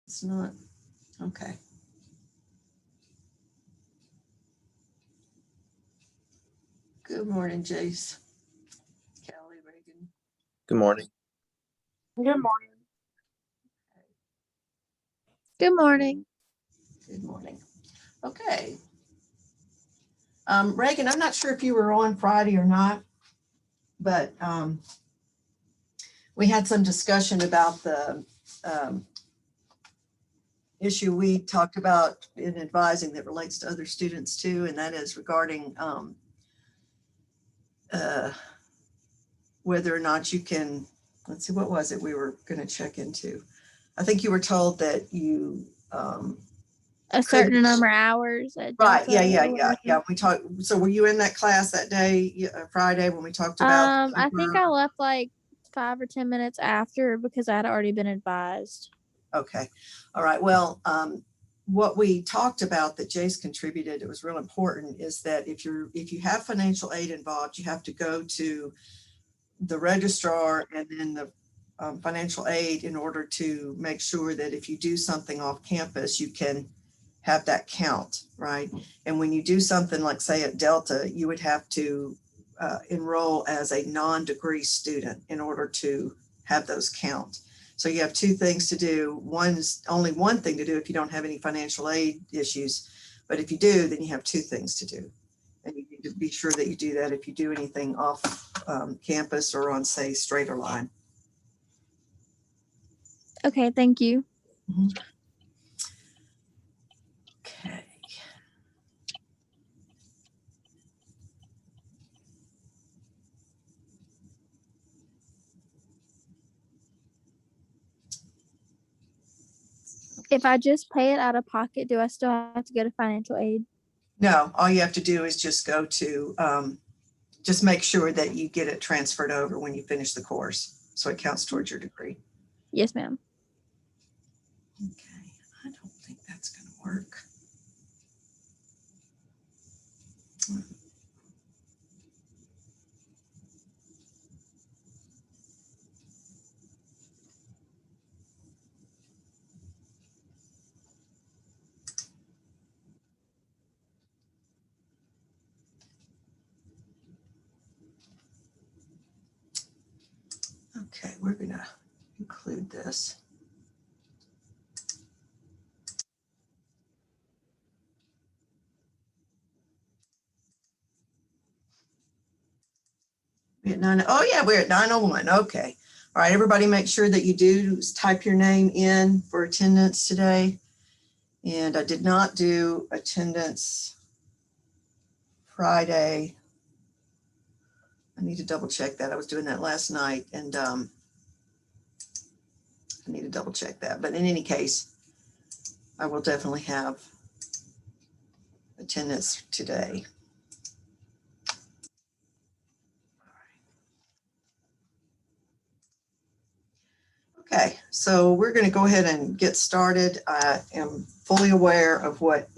It's not. Okay. Good morning, Jace. Callie, Reagan. Good morning. Good morning. Good morning. Good morning. Okay. Reagan, I'm not sure if you were on Friday or not, but we had some discussion about the issue we talked about in advising that relates to other students too, and that is regarding whether or not you can, let's see, what was it we were going to check into? I think you were told that you A certain number of hours. At right, Delta or yeah. We talked. So were you in that class that day, Friday, when we talked about? I think I left like 5 or 10 minutes after because I had already been advised. Okay, all right. Well, what we talked about that Jace contributed, it was real important, is that if you have financial aid involved, you have to go to the registrar and then the financial aid in order to make sure that if you do something off campus, you can have that count, right? And when you do something like, say, at Delta, you would have to enroll as a non-degree student in order to have those count. So you have two things to do. Only one thing to do if you don't have any financial aid issues, but if you do, then you have two things to do. And you need to be sure that you do that if you do anything off campus or on, say, straighter line. Okay, thank you. Mm-hmm. Okay. If I just pay it out of pocket, do I still have to go to financial aid? No, all you have to do is just go to, just make sure that you get it transferred over when you finish the course. So it counts towards your degree. Yes, ma'am. Okay, I don't think that's going to work. Okay, we're going to include this. We're at 9:01. Okay. All right, everybody make sure that you do type your name in for attendance today. And I did not do attendance Friday. I need to double check that. I was doing that last night and I need to double check that. But in any case, I will definitely have attendance today. Okay, so we're going to go ahead and get started. I am fully aware of what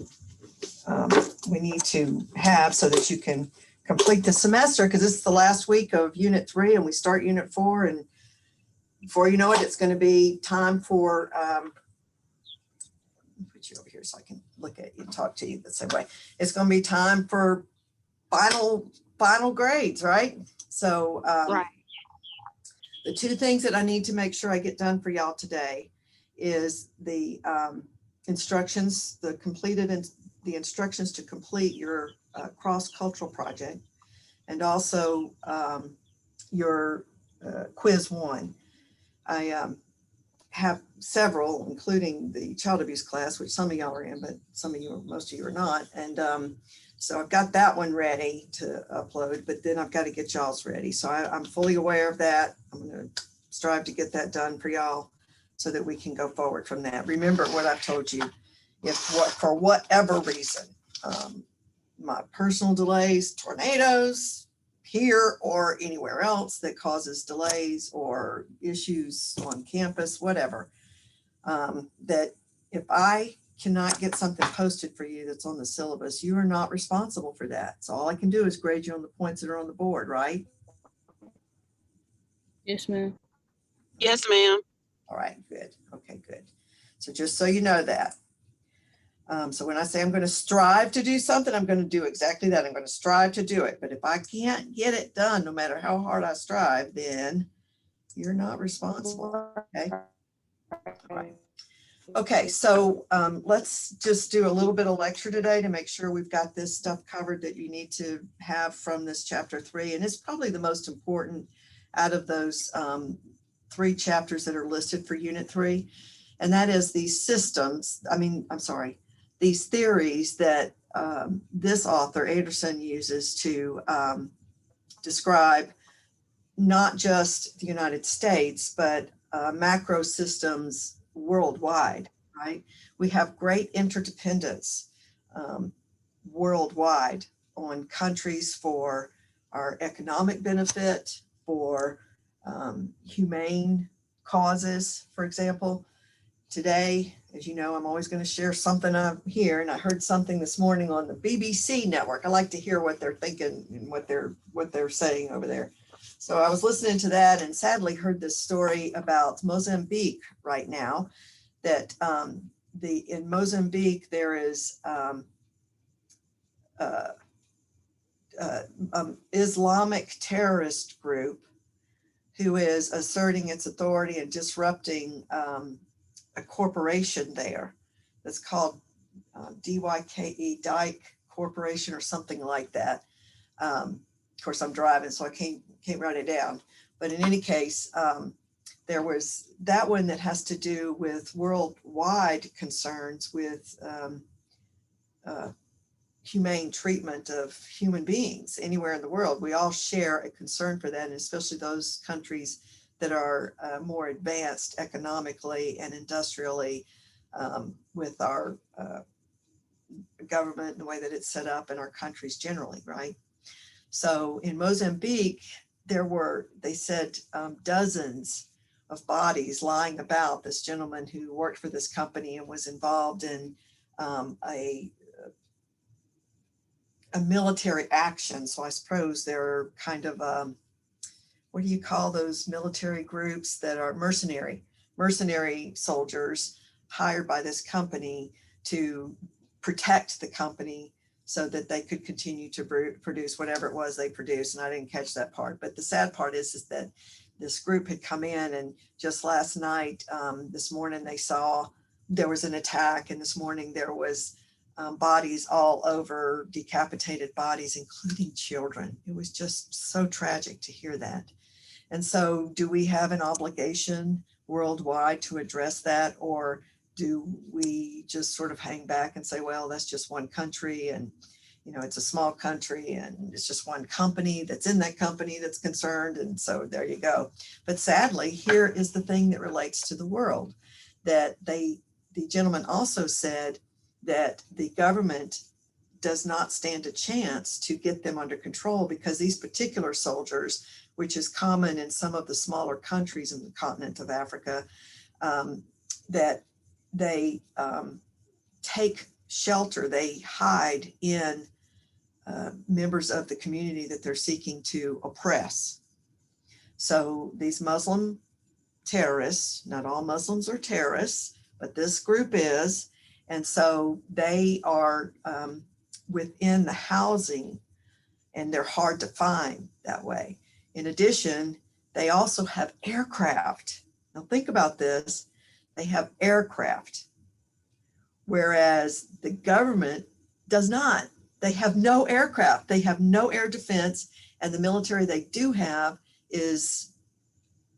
we need to have so that you can complete the semester, because this is the last week of Unit 3 and we start Unit 4. And before you know it, it's going to be time for, let me put you over here so I can look at you and talk to you the same way. It's going to be time for final grades, right? So Right. the two things that I need to make sure I get done for y'all today is the instructions, the instructions to complete your cross-cultural project, and also your quiz 1. I have several, including the child abuse class, which some of y'all are in, but most of you are not. And so I've got that one ready to upload, but then I've got to get y'all's ready. So I'm fully aware of that. I'm going to strive to get that done for y'all so that we can go forward from that. Remember what I've told you. If for whatever reason, my personal delays, tornadoes here or anywhere else that causes delays or issues on campus, whatever, that if I cannot get something posted for you that's on the syllabus, you are not responsible for that. So all I can do is grade you on the points that are on the board, right? Yes, ma'am. Yes, ma'am. All right, good. Okay, good. So just so you know that. So when I say I'm going to strive to do something, I'm going to do exactly that. I'm going to strive to do it. But if I can't get it done, no matter how hard I strive, then you're not responsible. Okay. All right. Okay, so let's just do a little bit of lecture today to make sure we've got this stuff covered that you need to have from this chapter 3. And it's probably the most important out of those 3 chapters that are listed for unit 3. And that is these systems, these theories that this author, Anderson, uses to describe not just the United States, but macro systems worldwide, right? We have great interdependence worldwide on countries for our economic benefit, for humane causes, for example. Today, as you know, I'm always going to share something I hear, and I heard something this morning on the BBC network. I like to hear what they're thinking and what they're saying over there. So I was listening to that and sadly heard this story about Mozambique right now, that in Mozambique there is Islamic terrorist group who is asserting its authority and disrupting a corporation there that's called DYKE, Dyke Corporation or something like that. Of course, I'm driving, so I can't write it down. But in any case, there was that one that has to do with worldwide concerns with humane treatment of human beings anywhere in the world. We all share a concern for that, and especially those countries that are more advanced economically and industrially with our government and the way that it's set up in our countries generally, right? So in Mozambique, they said dozens of bodies lying about this gentleman who worked for this company and was involved in a military action. So I suppose they're kind of, what do you call those military groups that are mercenary soldiers hired by this company to protect the company so that they could continue to produce whatever it was they produced. And I didn't catch that part. But the sad part is that this group had come in, and just last night, this morning, they saw there was an attack, and this morning there was bodies all over, decapitated bodies, including children. It was just so tragic to hear that. And so do we have an obligation worldwide to address that, or do we just sort of hang back and say, well, that's just one country, and it's a small country, and it's just one company that's in that company that's concerned, and so there you go. But sadly, here is the thing that relates to the world, that the gentleman also said that the government does not stand a chance to get them under control, because these particular soldiers, which is common in some of the smaller countries in the continent of Africa, that they take shelter, they hide in members of the community that they're seeking to oppress. So these Muslim terrorists, not all Muslims are terrorists, but this group is, and so they are within the housing, and they're hard to find that way. In addition, they also have aircraft. Now think about this, they have aircraft, whereas the government does not. They have no aircraft, they have no air defense, and the military they do have is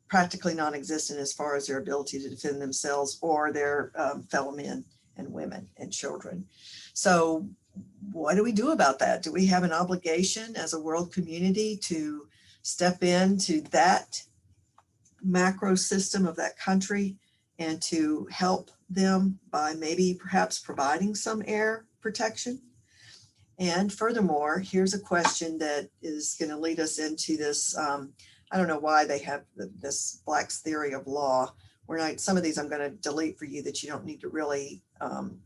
practically non-existent as far as their ability to defend themselves or their fellow men and women and children. So what do we do about that? Do we have an obligation as a world community to step into that macro system of that country and to help them by maybe perhaps providing some air protection? And furthermore, here's a question that is going to lead us into this. I don't know why they have this Black's theory of law. Some of these I'm going to delete for you that you don't need to really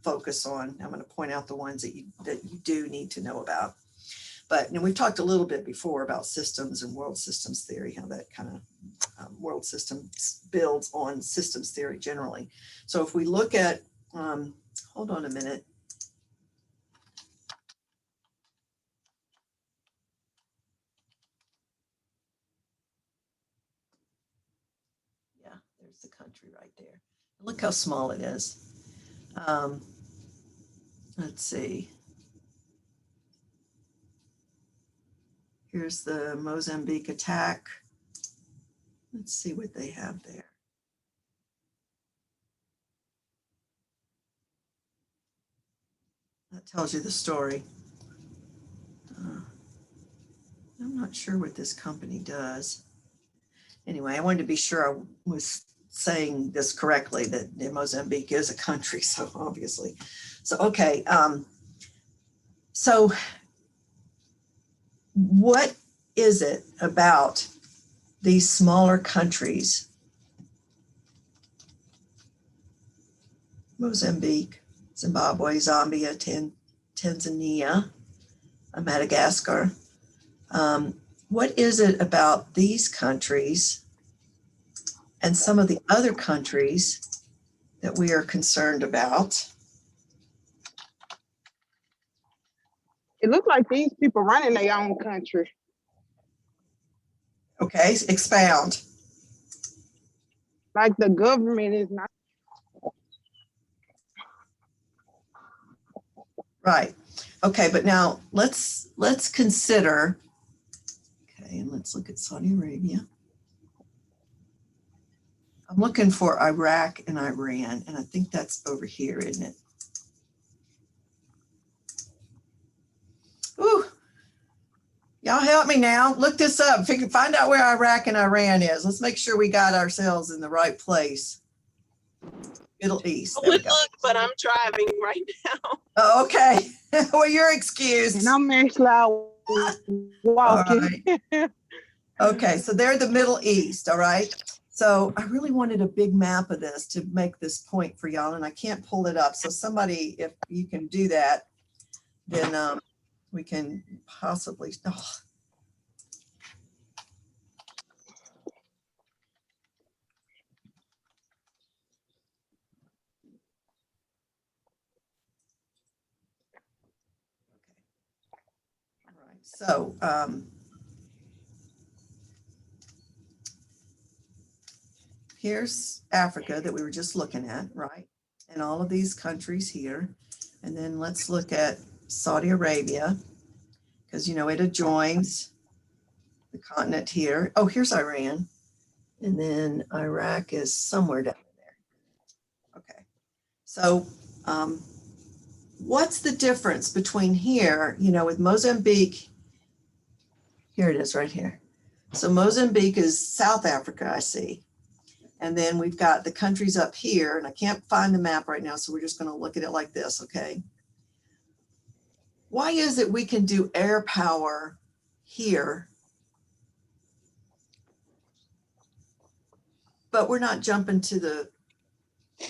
focus on. I'm going to point out the ones that you do need to know about. But we've talked a little bit before about systems and world systems theory, how that kind of world systems builds on systems theory generally. So if we look at, hold on a minute. Yeah, there's the country right there. Look how small it is. Let's see. Here's the Mozambique attack. Let's see what they have there. That tells you the story. I'm not sure what this company does. Anyway, I wanted to be sure I was saying this correctly, that Mozambique is a country, so obviously. So, okay. So what is it about these smaller countries, Mozambique, Zimbabwe, Zambia, Tanzania, Madagascar, what is it about these countries and some of the other countries that we are concerned about? It looks like these people running their own country. Okay, expound. Like the government is not. Right. Okay, but now let's consider, okay, and let's look at Saudi Arabia. I'm looking for Iraq and Iran, and I think that's over here, isn't it? Ooh, y'all help me now. Look this up. Find out where Iraq and Iran is. Let's make sure we got ourselves in the right place. Middle East. I would look, but I'm driving right now. Oh, okay. Well, you're excused. And I'm actually out walking. Right. Okay, so they're the Middle East, all right? So I really wanted a big map of this to make this point for y'all, and I can't pull it up. So somebody, if you can do that, then we can possibly, oh. All right, so here's Africa that we were just looking at, right? And all of these countries here. And then let's look at Saudi Arabia, because, you know, it adjoins the continent here. Oh, here's Iran. And then Iraq is somewhere down there. Okay. So what's the difference between here, you know, with Mozambique? Here it is right here. So Mozambique is South Africa, I see. And then we've got the countries up here, and I can't find the map right now, so we're just going to look at it like this, okay? Why is it we can do air power here, but we're not jumping to the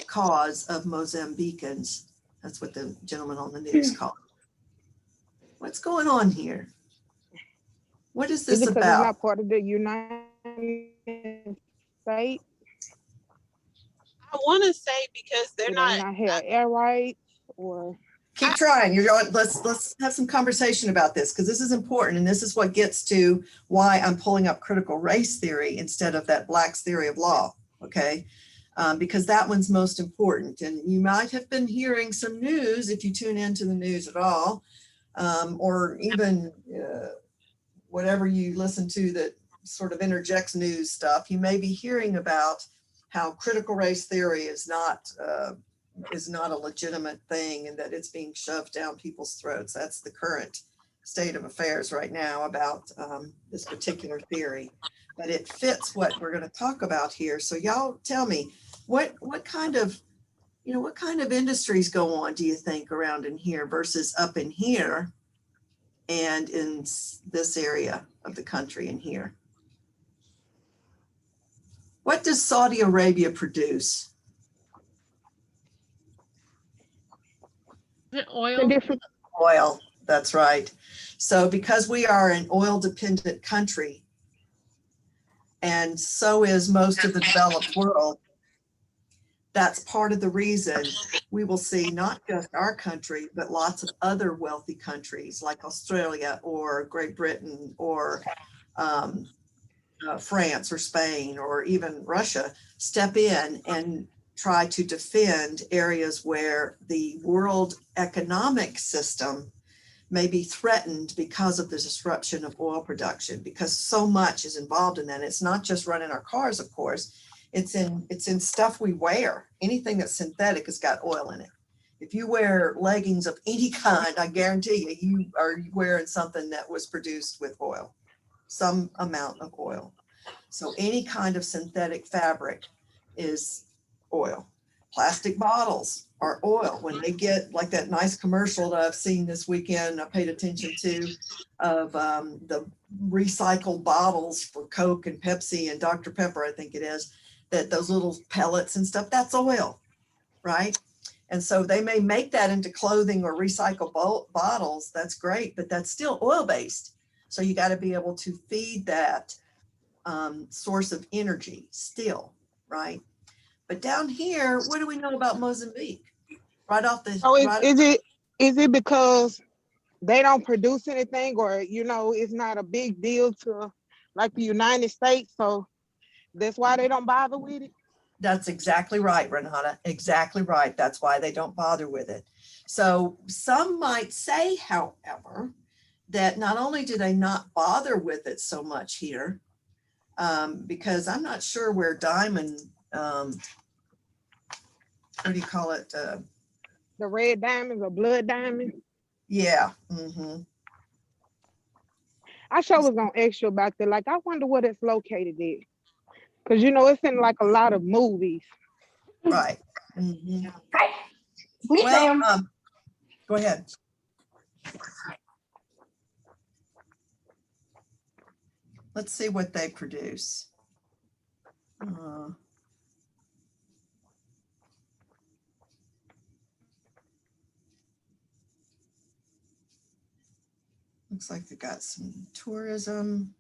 cause of Mozambicans? That's what the gentleman on the news called it. What's going on here? What is this Is it because about? it's not part of the United States? I want to say because they're Do they not. not have air rights, or Keep trying. Let's have some conversation about this, because this is important, and this is what gets to why I'm pulling up critical race theory instead of that Black's theory of law. Okay, because that one's most important, and you might have been hearing some news if you tune into the news at all, or even whatever you listen to that sort of interjects news stuff. You may be hearing about how critical race theory is not a legitimate thing, and that it's being shoved down people's throats. That's the current state of affairs right now about this particular theory, but it fits what we're going to talk about here. So y'all tell me, what kind of industries go on, do you think, around in here versus up in here and in this area of the country in here? What does Saudi Arabia produce? Oil. the different? Oil. That's right. So because we are an oil dependent country, and so is most of the developed world, that's part of the reason we will see not just our country, but lots of other wealthy countries like Australia or Great Britain or France or Spain or even Russia step in and try to defend areas where the world economic system may be threatened because of the disruption of oil production, because so much is involved in that. It's not just running our cars, of course. It's in stuff we wear. Anything that's synthetic has got oil in it. If you wear leggings of any kind, I guarantee you are wearing something that was produced with oil, some amount of oil. So any kind of synthetic fabric is oil. Plastic bottles are oil. When they get like that nice commercial that I've seen this weekend, I paid attention to, of the recycled bottles for Coke and Pepsi and Dr. Pepper, I think it is, that those little pellets and stuff, that's oil, right? And so they may make that into clothing or recycled bottles. That's great, but that's still oil-based. So you got to be able to feed that source of energy still, right? But down here, what do we know about Mozambique? Right off the. So right is it because they don't produce anything, or it's not a big deal to like the United States, so that's why they don't bother with it? That's exactly right, Renata. Exactly right. That's why they don't bother with it. So some might say, however, that not only do they not bother with it so much here, because I'm not sure where diamond, what do you call it? The red diamonds or blood diamonds? Yeah. I sure was gonna ask you about that. Like, I wonder where it's located at. Because it's in like a lot of movies. Right. Hi. Well, go ahead. Let's see what they produce. Looks like they got some tourism.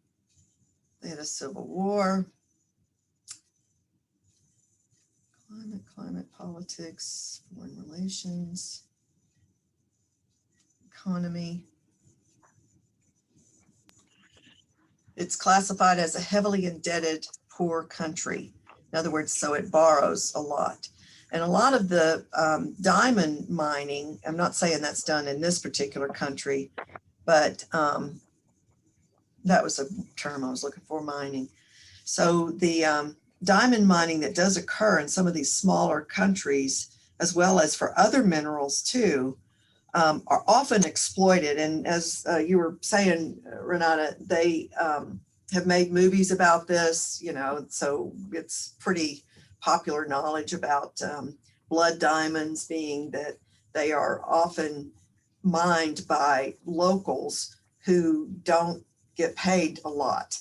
They had a civil war. Climate politics, foreign relations, economy. It's classified as a heavily indebted poor country. In other words, so it borrows a lot. And a lot of the diamond mining, I'm not saying that's done in this particular country, but that was a term I was looking for, mining. So the diamond mining that does occur in some of these smaller countries, as well as for other minerals too, are often exploited. And as you were saying, Renata, they have made movies about this, so it's pretty popular knowledge about blood diamonds, being that they are often mined by locals who don't get paid a lot.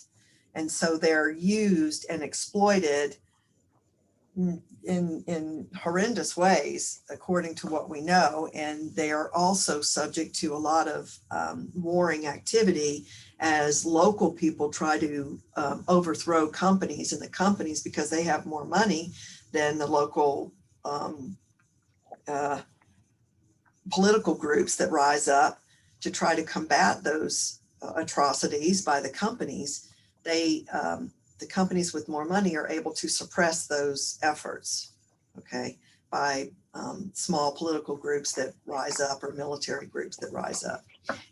And so they're used and exploited in horrendous ways, according to what we know. And they are also subject to a lot of warring activity as local people try to overthrow companies, and the companies, because they have more money than the local political groups that rise up to try to combat those atrocities by the companies, the companies with more money are able to suppress those efforts, okay, by small political groups that rise up or military groups that rise up.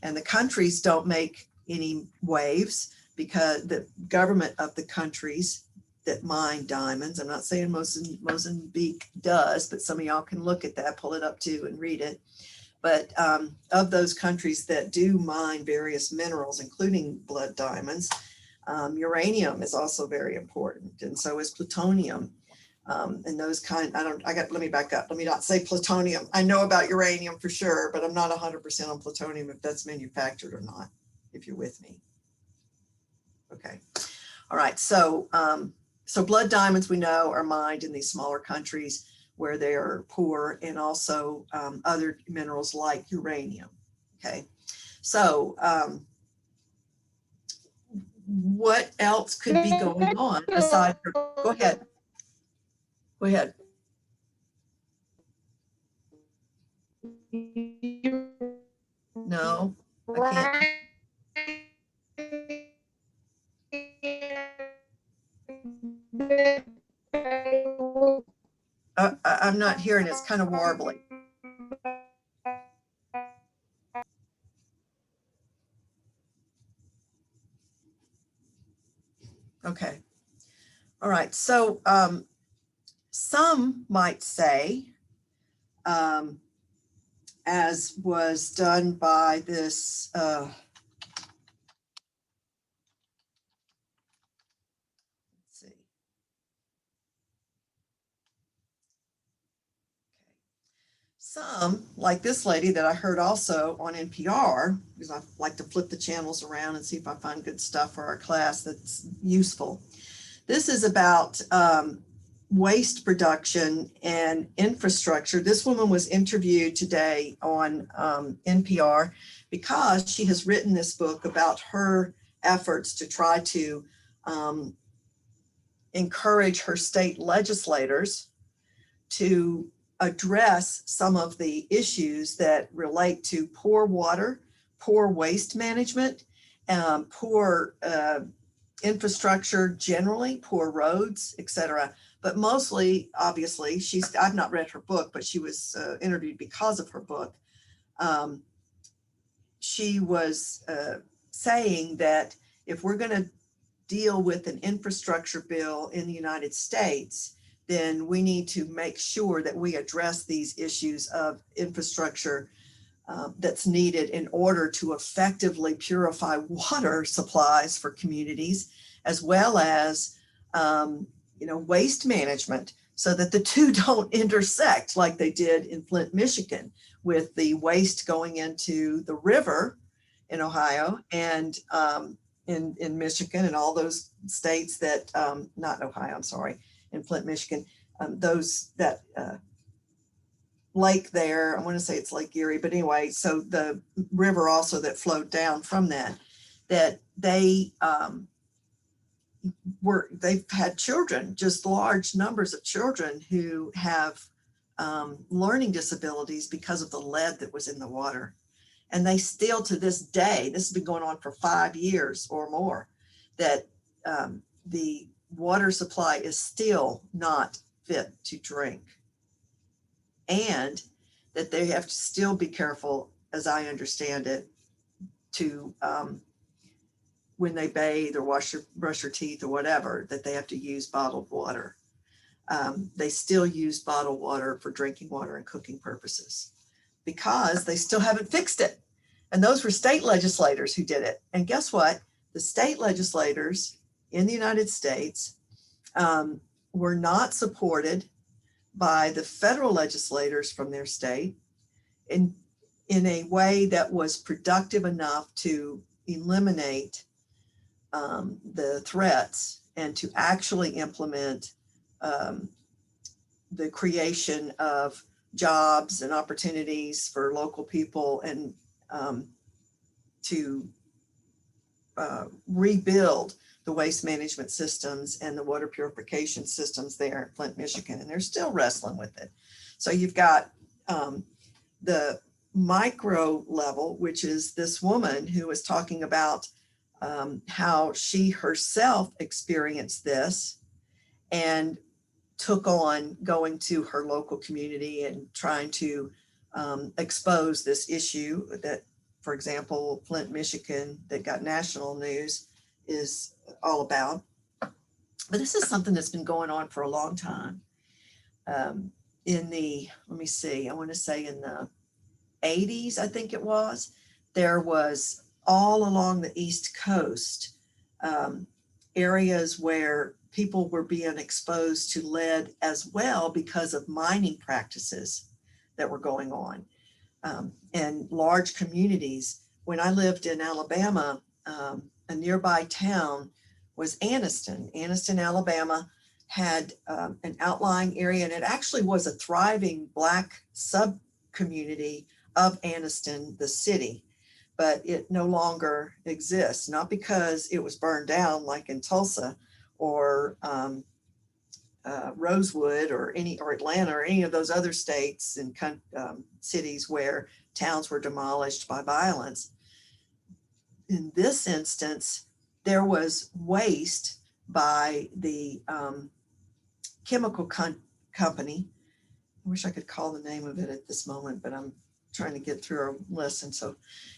And the countries don't make any waves because the government of the countries that mine diamonds, I'm not saying Mozambique does, but some of y'all can look at that, pull it up too and read it. But of those countries that do mine various minerals, including blood diamonds, uranium is also very important, and so is plutonium. And those let me back up. Let me not say plutonium. I know about uranium for sure, but I'm not 100% on plutonium if that's manufactured or not, if you're with me. Okay. All right. So, so blood diamonds we know are mined in these smaller countries where they are poor, and also other minerals like uranium. Okay, so what else could be going on aside from, go ahead. Go ahead. No, I can't. I'm not hearing. It's kind of warbly. Okay. All right. So some might say, as was done by this let's see. Okay. Some, like this lady that I heard also on NPR, because I like to flip the channels around and see if I find good stuff for our class that's useful. This is about waste production and infrastructure. This woman was interviewed today on NPR because she has written this book about her efforts to try to encourage her state legislators to address some of the issues that relate to poor water, poor waste management, poor infrastructure generally, poor roads, etc. But mostly, obviously, I've not read her book, but she was interviewed because of her book. She was saying that if we're going to deal with an infrastructure bill in the United States, then we need to make sure that we address these issues of infrastructure that's needed in order to effectively purify water supplies for communities, as well as waste management, so that the two don't intersect like they did in Flint, Michigan, with the waste going into the river in Ohio and in Michigan and all those states that, not Ohio, I'm sorry, in Flint, Michigan, those that lake there, I want to say it's Lake Erie, but anyway, so the river also that flowed down from that they've had children, just large numbers of children who have learning disabilities because of the lead that was in the water. And they still, to this day, this has been going on for 5 years or more, that the water supply is still not fit to drink. And that they have to still be careful, as I understand it, to when they bathe or brush their teeth or whatever, that they have to use bottled water. They still use bottled water for drinking water and cooking purposes because they still haven't fixed it. And those were state legislators who did it. And guess what? The state legislators in the United States were not supported by the federal legislators from their state in a way that was productive enough to eliminate the threats and to actually implement the creation of jobs and opportunities for local people and to rebuild the waste management systems and the water purification systems there in Flint, Michigan, and they're still wrestling with it. So you've got the micro level, which is this woman who was talking about how she herself experienced this and took on going to her local community and trying to expose this issue that, for example, Flint, Michigan, that got national news is all about. But this is something that's been going on for a long time. In the, let me see, I want to say in the 80s, I think it was, there was all along the East Coast areas where people were being exposed to lead as well because of mining practices that were going on. And large communities. When I lived in Alabama, a nearby town was Anniston. Anniston, Alabama had an outlying area, and it actually was a thriving Black sub-community of Anniston, the city. but it no longer exists, not because it was burned down like in Tulsa or Rosewood or Atlanta or any of those other states and cities where towns were demolished by violence. In this instance, there was waste by the chemical company. I wish I could call the name of it at this moment, but I'm trying to get through our list. And so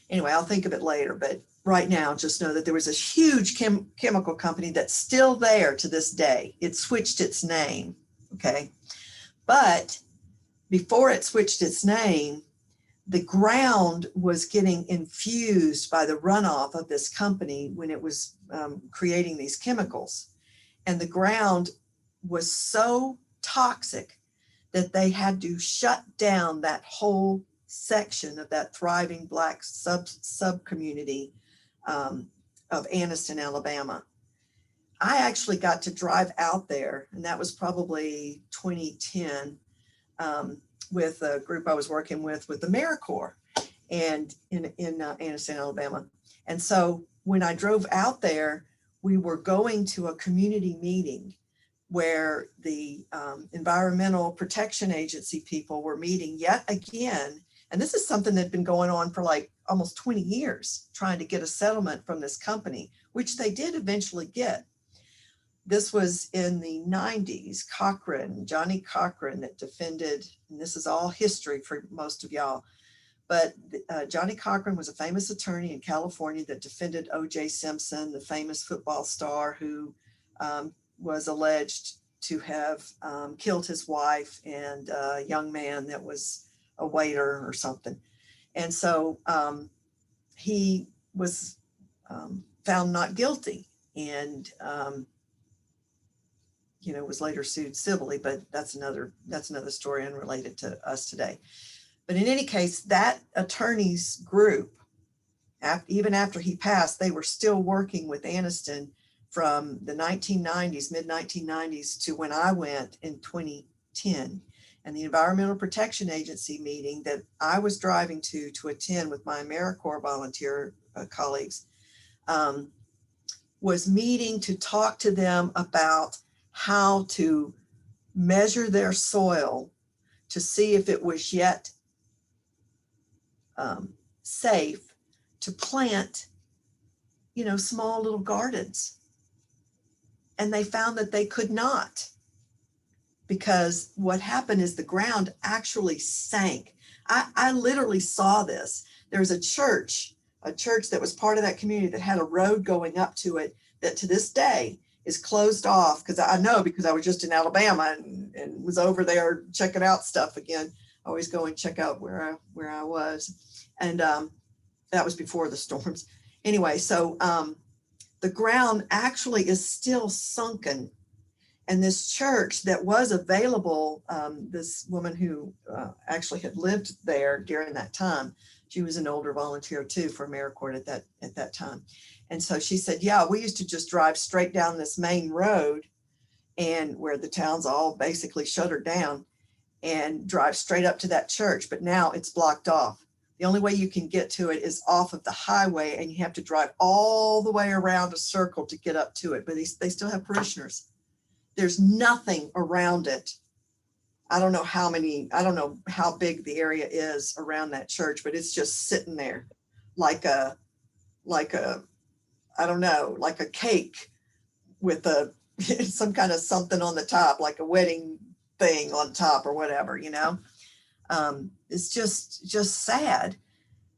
anyway, I'll think of it later. But right now, just know that there was a huge chemical company that's still there to this day. It switched its name, okay? But before it switched its name, the ground was getting infused by the runoff of this company when it was creating these chemicals. And the ground was so toxic that they had to shut down that whole section of that thriving Black sub community of Anniston, Alabama. I actually got to drive out there, and that was probably 2010, with a group I was working with the AmeriCorps and in Anniston, Alabama. And so when I drove out there, we were going to a community meeting where the Environmental Protection Agency people were meeting yet again. And this is something that had been going on for like almost 20 years, trying to get a settlement from this company, which they did eventually get. This was in the 90s, Johnny Cochran that defended, and this is all history for most of y'all, but Johnny Cochran was a famous attorney in California that defended O.J. Simpson, the famous football star who was alleged to have killed his wife and a young man that was a waiter or something. And so he was found not guilty and was later sued civilly, but that's another story unrelated to us today. But in any case, that attorney's group, even after he passed, they were still working with Anniston from the 1990s, mid 1990s to when I went in 2010. And the Environmental Protection Agency meeting that I was driving to attend with my AmeriCorps volunteer colleagues was meeting to talk to them about how to measure their soil to see if it was yet safe to plant, small little gardens. And they found that they could not, because what happened is the ground actually sank. I literally saw this. There was a church that was part of that community that had a road going up to it that to this day is closed off, because I know, because I was just in Alabama and was over there checking out stuff again. I always go and check out where I was. And that was before the storms. Anyway, so the ground actually is still sunken. And this church that was available, this woman who actually had lived there during that time, she was an older volunteer too for AmeriCorps at that time. And so she said, yeah, we used to just drive straight down this main road, and where the town's all basically shuttered down, and drive straight up to that church. But now it's blocked off. The only way you can get to it is off of the highway, and you have to drive all the way around a circle to get up to it. But they still have parishioners. There's nothing around it. I don't know how big the area is around that church, but it's just sitting there like a cake with some kind of something on the top, like a wedding thing on top or whatever, it's just sad.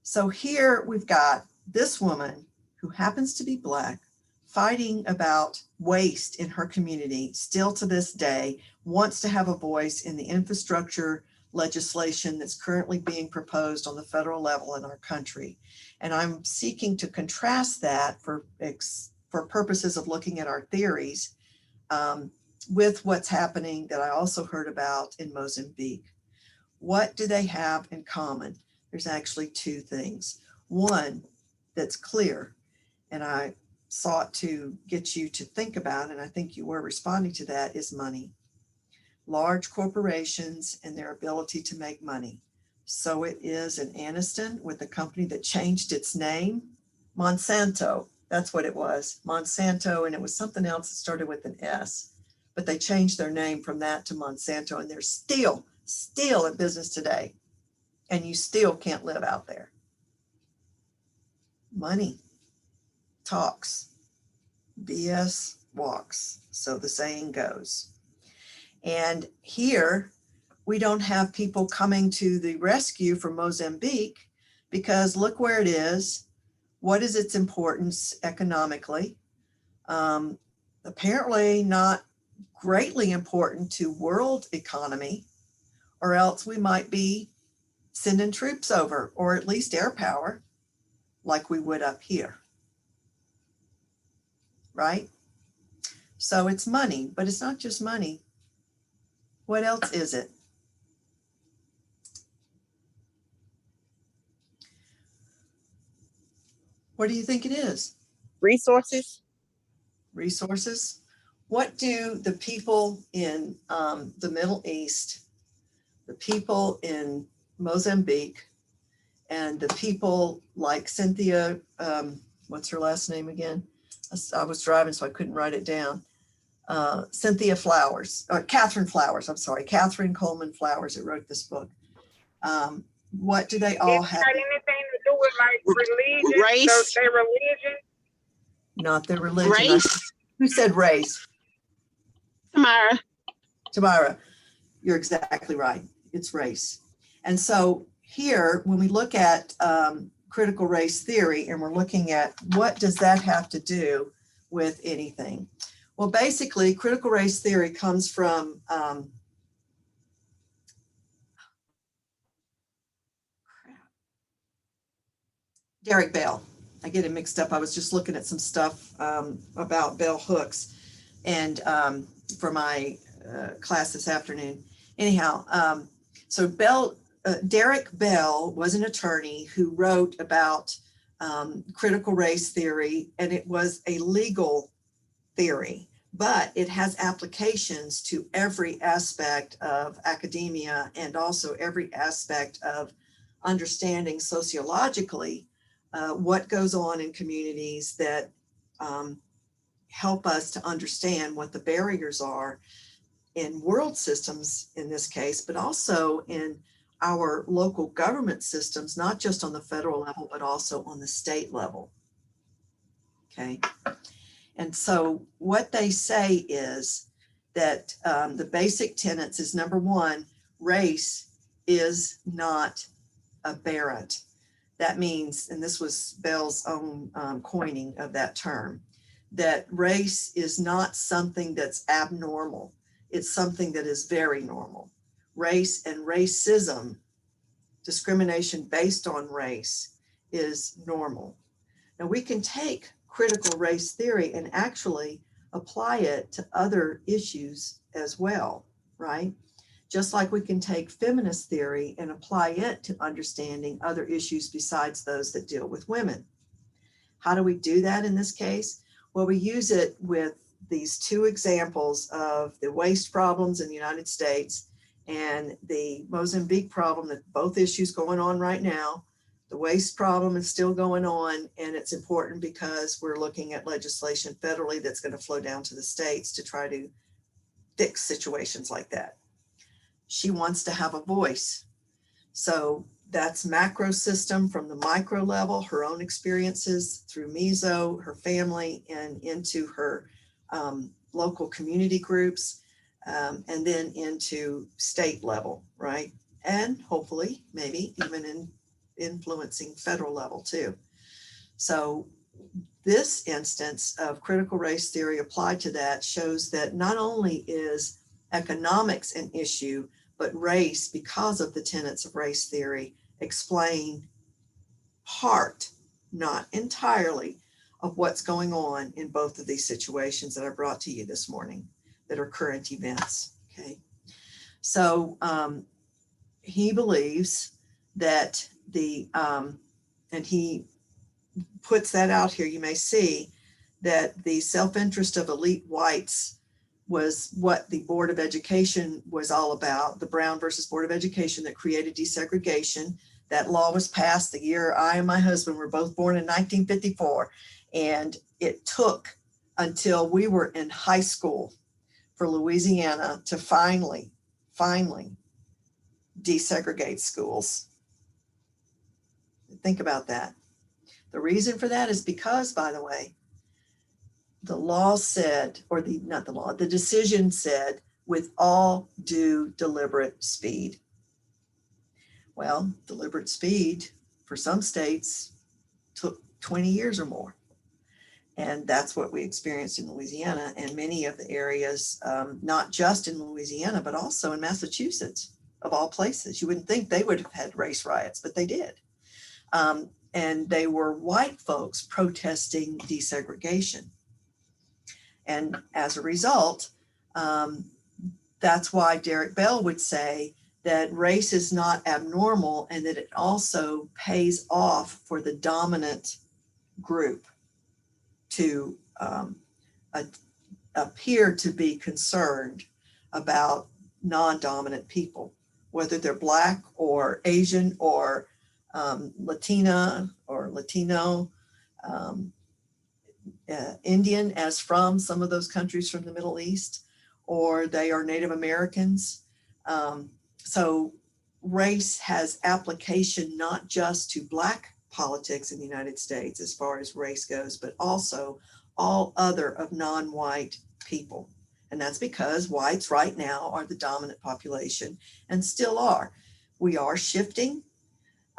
So here we've got this woman who happens to be Black, fighting about waste in her community, still to this day, wants to have a voice in the infrastructure legislation that's currently being proposed on the federal level in our country. And I'm seeking to contrast that for purposes of looking at our theories with what's happening that I also heard about in Mozambique. What do they have in common? There's actually two things. One that's clear, and I sought to get you to think about, and I think you were responding to that, is money. Large corporations and their ability to make money. So it is in Anniston with a company that changed its name, Monsanto. That's what it was, Monsanto, and it was something else that started with an S. But they changed their name from that to Monsanto, and they're still in business today. And you still can't live out there. Money talks, BS walks, so the saying goes. And here, we don't have people coming to the rescue from Mozambique because look where it is. What is its importance economically? Apparently not greatly important to world economy, or else we might be sending troops over, or at least air power, like we would up here, right? So it's money, but it's not just money. What else is it? What do you think it is? Resources. Resources. What do the people in the Middle East, the people in Mozambique, and the people like Cynthia, what's her last name again? I was driving, so I couldn't write it down. Cynthia Flowers, or Catherine Flowers, I'm sorry, Catherine Coleman Flowers, that wrote this book. What do they all It's have? got anything to do with like religion, Race. their religion? Not their religion. Race. Who said race? Tamara. Tamara, you're exactly right. It's race. And so here, when we look at critical race theory and we're looking at what does that have to do with anything? Well, basically, critical race theory comes from Derek Bell. I get it mixed up. I was just looking at some stuff about bell hooks and for my class this afternoon. Anyhow, so Derek Bell was an attorney who wrote about critical race theory, and it was a legal theory, but it has applications to every aspect of academia and also every aspect of understanding sociologically what goes on in communities that help us to understand what the barriers are in world systems in this case, but also in our local government systems, not just on the federal level, but also on the state level. Okay. And so what they say is that the basic tenets is number one, race is not aberrant. That means, and this was Bell's own coining of that term, that race is not something that's abnormal. It's something that is very normal. Race and racism, discrimination based on race, is normal. Now we can take critical race theory and actually apply it to other issues as well, right? Just like we can take feminist theory and apply it to understanding other issues besides those that deal with women. How do we do that in this case? Well, we use it with these two examples of the waste problems in the United States and the Mozambique problem, that both issues going on right now. The waste problem is still going on, and it's important because we're looking at legislation federally that's going to flow down to the states to try to fix situations like that. She wants to have a voice. So that's macro system from the micro level, her own experiences through meso, her family, and into her local community groups, and then into state level, right? And hopefully, maybe even in influencing federal level too. So this instance of critical race theory applied to that shows that not only is economics an issue, but race, because of the tenets of race theory, explain part, not entirely, of what's going on in both of these situations that I brought to you this morning that are current events, okay? So he believes that and he puts that out here, you may see that the self-interest of elite whites was what the Board of Education was all about, the Brown versus Board of Education that created desegregation. That law was passed the year I and my husband were both born in 1954. And it took until we were in high school for Louisiana to finally desegregate schools. Think about that. The reason for that is because, by the way, the law said, or not the law, the decision said, with all due deliberate speed. Well, deliberate speed for some states took 20 years or more. And that's what we experienced in Louisiana and many of the areas, not just in Louisiana, but also in Massachusetts, of all places. You wouldn't think they would have had race riots, but they did. And they were white folks protesting desegregation. And as a result, that's why Derek Bell would say that race is not abnormal and that it also pays off for the dominant group to appear to be concerned about non-dominant people, whether they're Black or Asian or Latina or Latino, Indian, as from some of those countries from the Middle East, or they are Native Americans. So race has application not just to Black politics in the United States as far as race goes, but also all other of non-white people. And that's because whites right now are the dominant population and still are. We are shifting.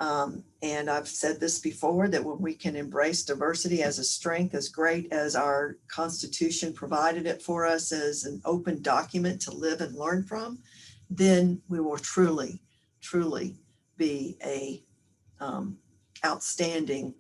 And I've said this before, that when we can embrace diversity as a strength, as great as our Constitution provided it for us as an open document to live and learn from, then we will truly, truly be a outstanding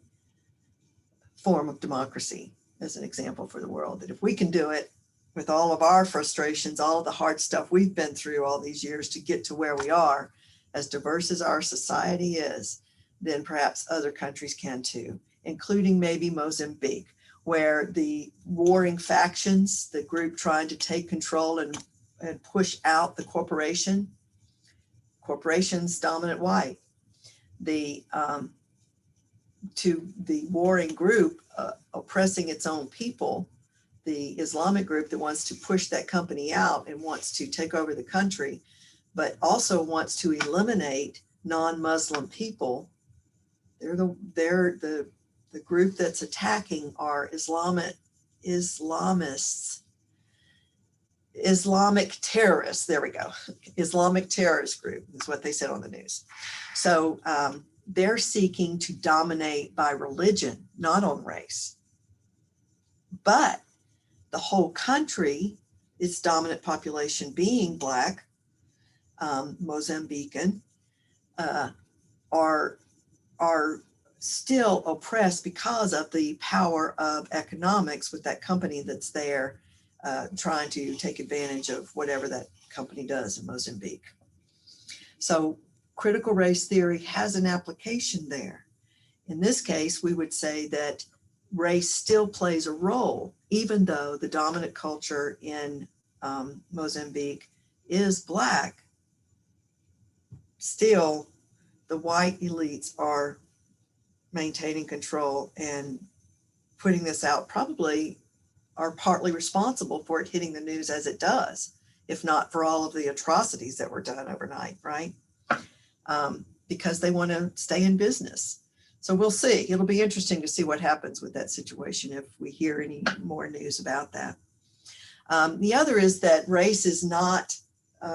form of democracy, as an example for the world. That if we can do it with all of our frustrations, all of the hard stuff we've been through all these years to get to where we are, as diverse as our society is, then perhaps other countries can too, including maybe Mozambique, where the warring factions, the group trying to take control and push out the corporations dominant white, to the warring group oppressing its own people, the Islamic group that wants to push that company out and wants to take over the country, but also wants to eliminate non-Muslim people. They're the group that's attacking are Islamic terrorists. There we go. Islamic terrorist group is what they said on the news. So they're seeking to dominate by religion, not on race. But the whole country, its dominant population being Black, Mozambican, are still oppressed because of the power of economics with that company that's there trying to take advantage of whatever that company does in Mozambique. So critical race theory has an application there. In this case, we would say that race still plays a role, even though the dominant culture in Mozambique is Black. Still, the white elites are maintaining control and putting this out, probably are partly responsible for it hitting the news as it does, if not for all of the atrocities that were done overnight, right? Because they want to stay in business. So we'll see. It'll be interesting to see what happens with that situation if we hear any more news about that. The other is that race is not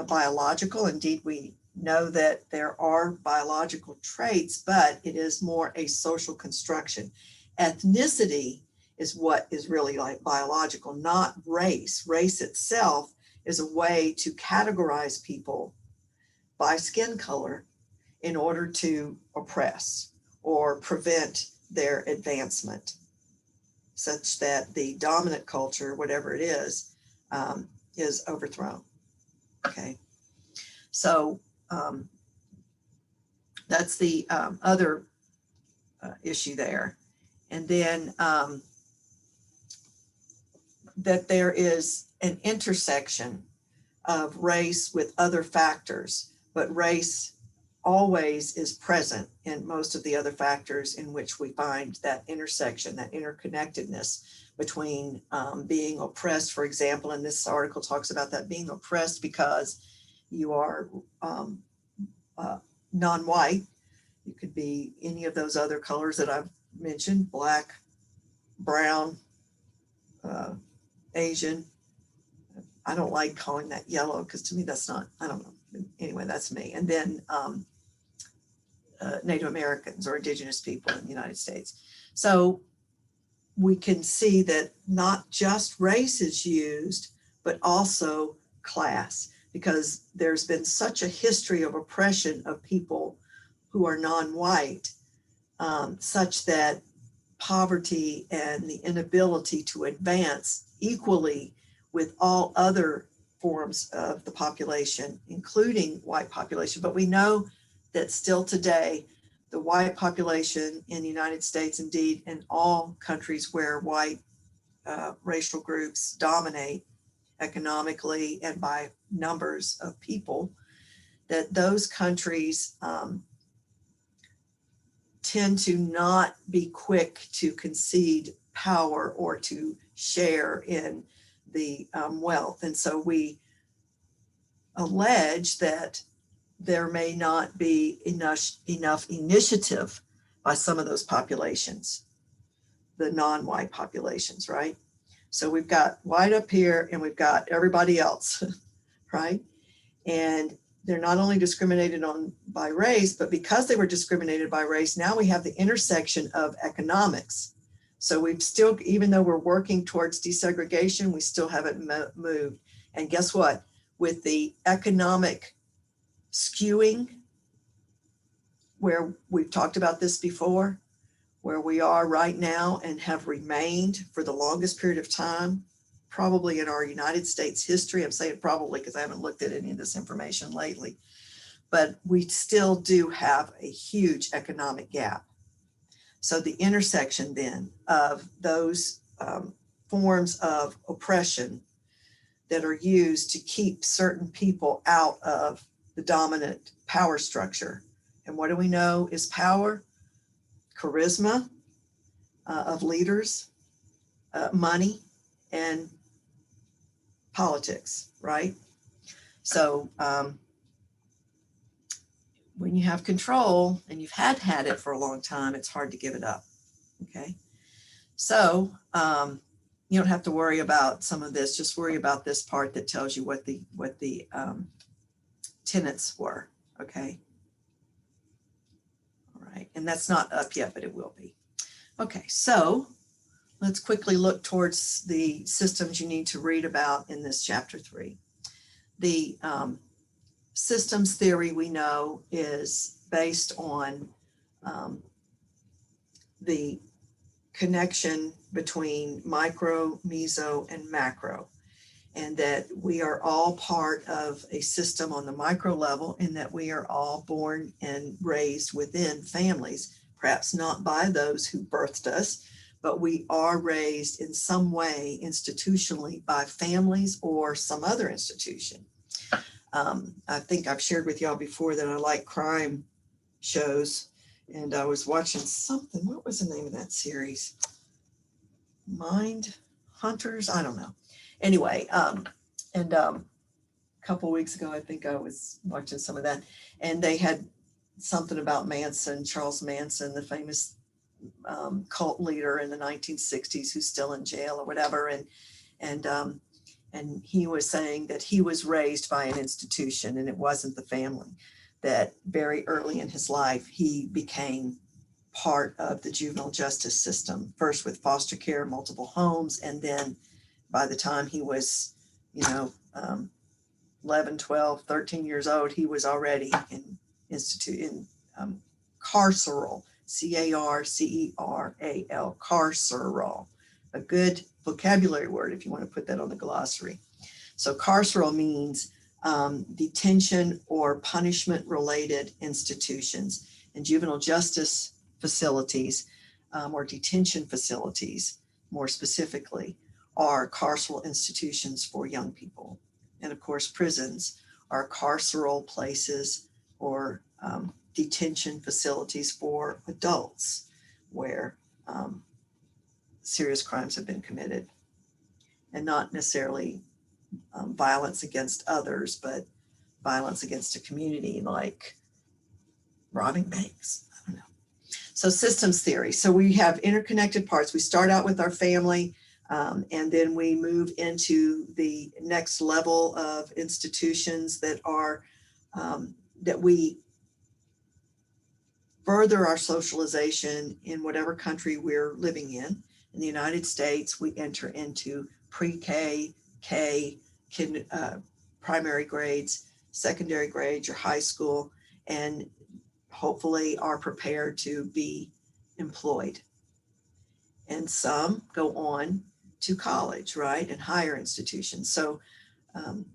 biological. Indeed, we know that there are biological traits, but it is more a social construction. Ethnicity is what is really like biological, not race. Race itself is a way to categorize people by skin color in order to oppress or prevent their advancement, such that the dominant culture, whatever it is overthrown. Okay, so that's the other issue there. And then that there is an intersection of race with other factors, but race always is present in most of the other factors in which we find that intersection, that interconnectedness between being oppressed, for example, and this article talks about that, being oppressed because you are non-white. You could be any of those other colors that I've mentioned, black, brown, Asian. I don't like calling that yellow because to me that's not, I don't know. Anyway, that's me. And then Native Americans or indigenous people in the United States. So we can see that not just race is used, but also class, because there's been such a history of oppression of people who are non-white, such that poverty and the inability to advance equally with all other forms of the population, including white population. But we know that still today, the white population in the United States, indeed in all countries where white racial groups dominate economically and by numbers of people, that those countries tend to not be quick to concede power or to share in the wealth. And so we allege that there may not be enough initiative by some of those populations, the non-white populations, right? So we've got white up here and we've got everybody else, right? And they're not only discriminated on by race, but because they were discriminated by race, now we have the intersection of economics. So we've still, even though we're working towards desegregation, we still haven't moved. And guess what? With the economic skewing, where we've talked about this before, where we are right now and have remained for the longest period of time, probably in our United States history. I'm saying probably because I haven't looked at any of this information lately, but we still do have a huge economic gap. So the intersection then of those forms of oppression that are used to keep certain people out of the dominant power structure. And what do we know is power? Charisma of leaders, money, and politics, right? So when you have control and you've had it for a long time, it's hard to give it up, okay? So you don't have to worry about some of this, just worry about this part that tells you what the tenets were, okay? All right, and that's not up yet, but it will be. Okay, so let's quickly look towards the systems you need to read about in this chapter 3. The systems theory we know is based on the connection between micro, meso, and macro, and that we are all part of a system on the micro level, and that we are all born and raised within families, perhaps not by those who birthed us, but we are raised in some way institutionally by families or some other institution. I think I've shared with y'all before that I like crime shows, and I was watching something. What was the name of that series? Mind Hunters? I don't know. Anyway, a couple of weeks ago, I think I was watching some of that, and they had something about Manson, Charles Manson, the famous cult leader in the 1960s who's still in jail or whatever. And he was saying that he was raised by an institution and it wasn't the family, that very early in his life, he became part of the juvenile justice system, first with foster care, multiple homes. And then by the time he was, 11, 12, 13 years old, he was already in carceral, C-A-R-C-E-R-A-L, carceral, a good vocabulary word if you want to put that on the glossary. So carceral means detention or punishment related institutions, and juvenile justice facilities or detention facilities more specifically are carceral institutions for young people. And of course, prisons are carceral places or detention facilities for adults where serious crimes have been committed, and not necessarily violence against others, but violence against a community, like robbing banks. I don't know. So systems theory. So we have interconnected parts. We start out with our family, and then we move into the next level of institutions that are, that we further our socialization in whatever country we're living in. In the United States, we enter into pre-K, K, primary grades, secondary grades, your high school, and hopefully are prepared to be employed. And some go on to college, right, and higher institutions, so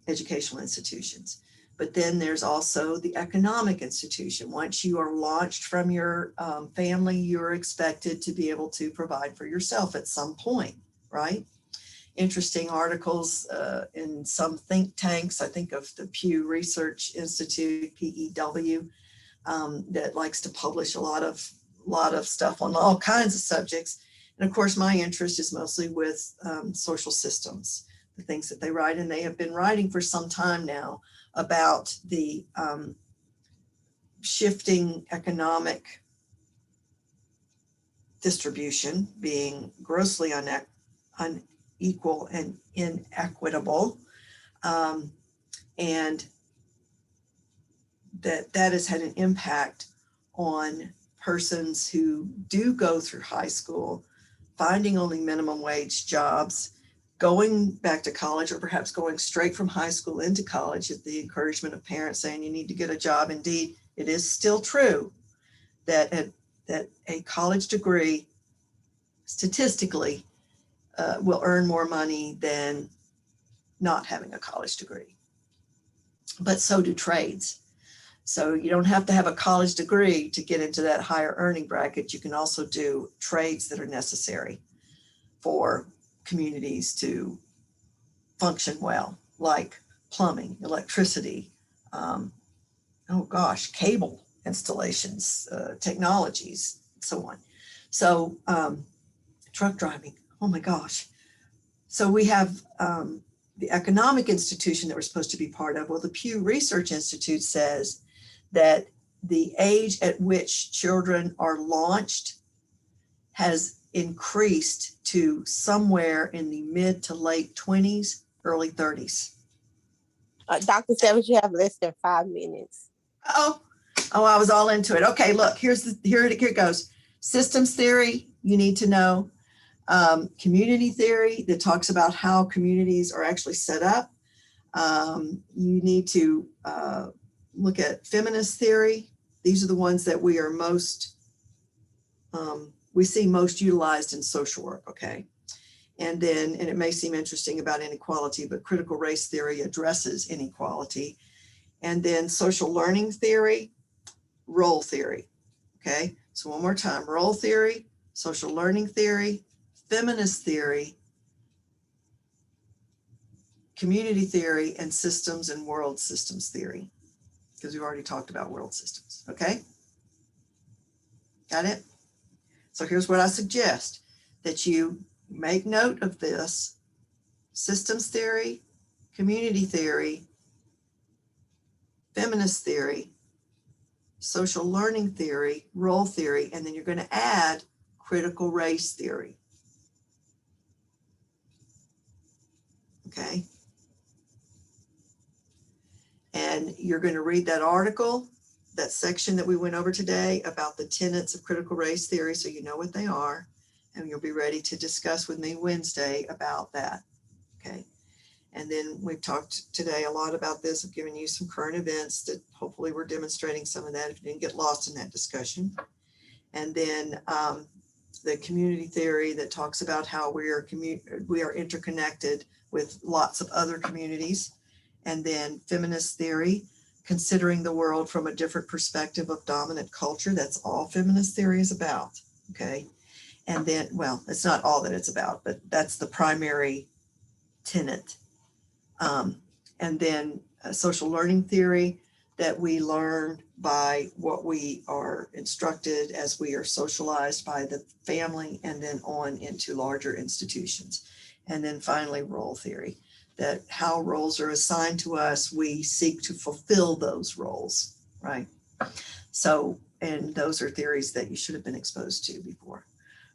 educational institutions. But then there's also the economic institution. Once you are launched from your family, you're expected to be able to provide for yourself at some point, right? Interesting articles in some think tanks. I think of the Pew Research Institute, PEW, that likes to publish a lot of stuff on all kinds of subjects. And of course, my interest is mostly with social systems, the things that they write, and they have been writing for some time now about the shifting economic distribution being grossly unequal and inequitable, and that has had an impact on persons who do go through high school, finding only minimum wage jobs, going back to college, or perhaps going straight from high school into college at the encouragement of parents saying you need to get a job. Indeed, it is still true that a college degree statistically will earn more money than not having a college degree. But so do trades. So you don't have to have a college degree to get into that higher earning bracket. You can also do trades that are necessary for communities to function well, like plumbing, electricity, cable installations, technologies, and so on. So truck driving, oh my gosh. So we have the economic institution that we're supposed to be part of. Well, the Pew Research Institute says that the age at which children are launched has increased to somewhere in the mid to late 20s, early 30s. Dr. Severs, you have less than 5 minutes. Oh, I was all into it. Okay, look, here it goes. Systems theory, you need to know. Community theory that talks about how communities are actually set up. You need to look at feminist theory. These are the ones that we are most, we see most utilized in social work, okay? And then, and it may seem interesting about inequality, but critical race theory addresses inequality. And then social learning theory, role theory, okay? So one more time, role theory, social learning theory, feminist theory, community theory, and systems and world systems theory, because we've already talked about world systems, okay? Got it? So here's what I suggest, that you make note of this: systems theory, community theory, feminist theory, social learning theory, role theory, and then you're going to add critical race theory. Okay. And you're going to read that article, that section that we went over today about the tenets of critical race theory, so you know what they are, and you'll be ready to discuss with me Wednesday about that. Okay. And then we've talked today a lot about this. I've given you some current events that hopefully we're demonstrating some of that if you didn't get lost in that discussion. And then the community theory that talks about how we are interconnected with lots of other communities. And then feminist theory, considering the world from a different perspective of dominant culture. That's all feminist theory is about, okay? And then, well, it's not all that it's about, but that's the primary tenet. And then social learning theory, that we learn by what we are instructed as we are socialized by the family and then on into larger institutions. And then finally, role theory, that how roles are assigned to us, we seek to fulfill those roles, right? So, and those are theories that you should have been exposed to before.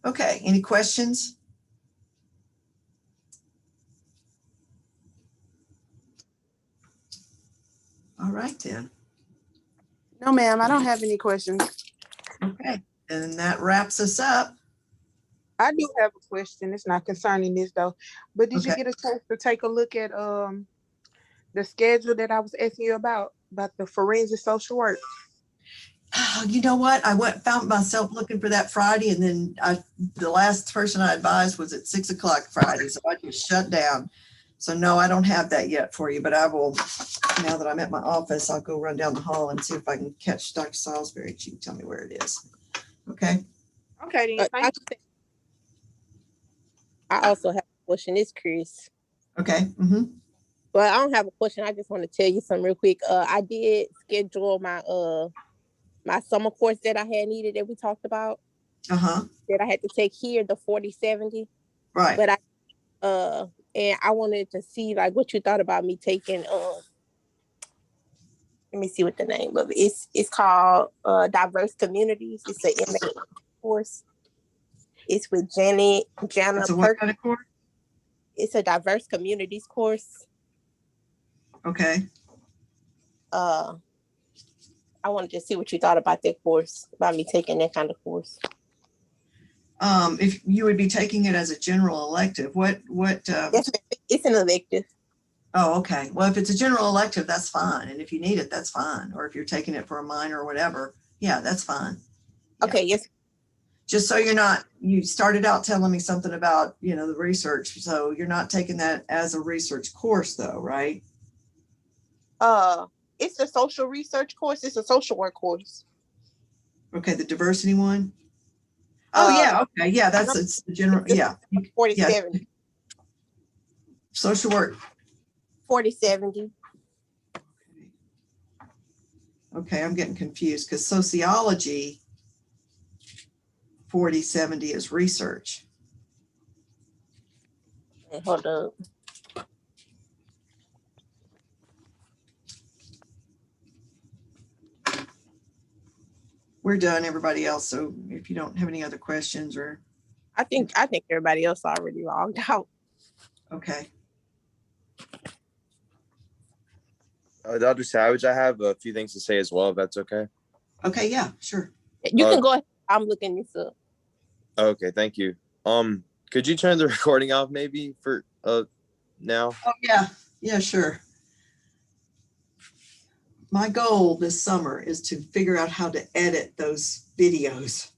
Okay, any questions? All right then. No, ma'am, I don't have any questions. Okay, and that wraps us up. I do have a question. It's not concerning this though, but did you Okay. get a chance to take a look at the schedule that I was asking you about the forensic social work? You know what? I found myself looking for that Friday, and then the last person I advised was at 6 o'clock Friday, so I just shut down. So no, I don't have that yet for you, but I will, now that I'm at my office, I'll go run down the hall and see if I can catch Dr. Salisbury. She can tell me where it is. Okay. Okay, then. Thank you. I also have a question. It's Chris. Okay. Mm-hmm. Well, I don't have a question. I just want to tell you something real quick. I did schedule my my summer course that I had needed that we talked about. Uh-huh. That I had to take here, the 4070. Right. But and I wanted to see like what you thought about me taking let me see what the name of it is. It's called Diverse Communities. It's an MA course. It's with Jana It's a what Perkins. kind of course? It's a Diverse Communities course. Okay. I wanted to see what you thought about that course, about me taking that kind of course. If you would be taking it as a general elective, It's an elective. Oh, okay. Well, if it's a general elective, that's fine. And if you need it, that's fine. Or if you're taking it for a minor or whatever, yeah, that's fine. Yeah. Okay, yes. Just so you started out telling me something about, the research. So you're not taking that as a research course though, right? It's a social research course. It's a social work course. Okay, the diversity one. Oh yeah, okay. Yeah, it's the general, yeah. 4070. Yeah. Social work. 4070. Okay, I'm getting confused because sociology 4070 is research. Hold up. We're done, everybody else. So if you don't have any other questions or. I think everybody else already logged out. Okay. Dr. Savage, I have a few things to say as well, if that's okay. Okay, yeah, sure. You can go ahead. I'm looking this up. Okay, thank you. Could you turn the recording off maybe for now? Oh yeah, sure. My goal this summer is to figure out how to edit those videos.